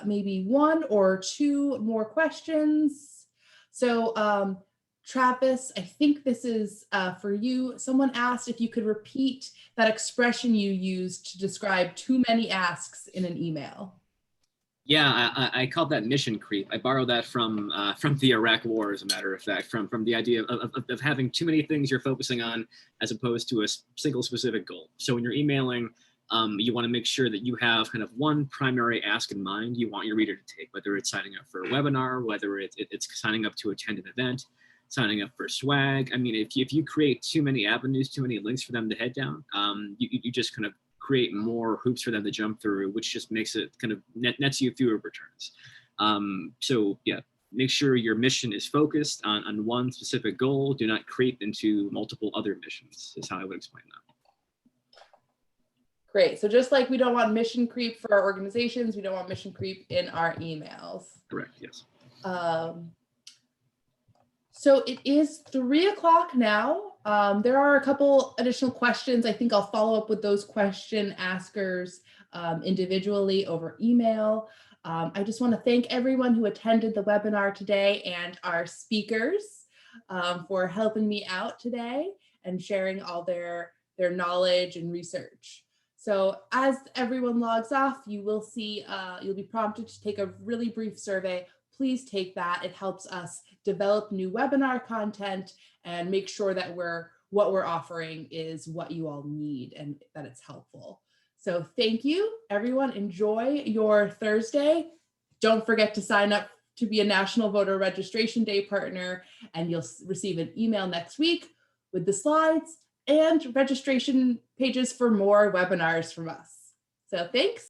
S1: maybe one or two more questions. So Travis, I think this is for you. Someone asked if you could repeat that expression you used to describe too many asks in an email.
S5: Yeah, I called that mission creep. I borrowed that from the Iraq War, as a matter of fact, from the idea of having too many things you're focusing on as opposed to a single specific goal. So when you're emailing, you want to make sure that you have kind of one primary ask in mind you want your reader to take, whether it's signing up for a webinar, whether it's signing up to attend an event, signing up for swag. I mean, if you create too many avenues, too many links for them to head down, you just kind of create more hoops for them to jump through, which just makes it kind of nets you fewer returns. So yeah, make sure your mission is focused on one specific goal. Do not creep into multiple other missions, is how I would explain that.
S1: Great. So just like we don't want mission creep for our organizations, we don't want mission creep in our emails.
S5: Correct, yes.
S1: So it is 3 o'clock now. There are a couple additional questions. I think I'll follow up with those question askers individually over email. I just want to thank everyone who attended the webinar today and our speakers for helping me out today and sharing all their knowledge and research. So as everyone logs off, you will see, you'll be prompted to take a really brief survey. Please take that. It helps us develop new webinar content and make sure that what we're offering is what you all need and that it's helpful. So thank you, everyone. Enjoy your Thursday. Don't forget to sign up to be a National Voter Registration Day partner, and you'll receive an email next week with the slides and registration pages for more webinars from us. So thanks.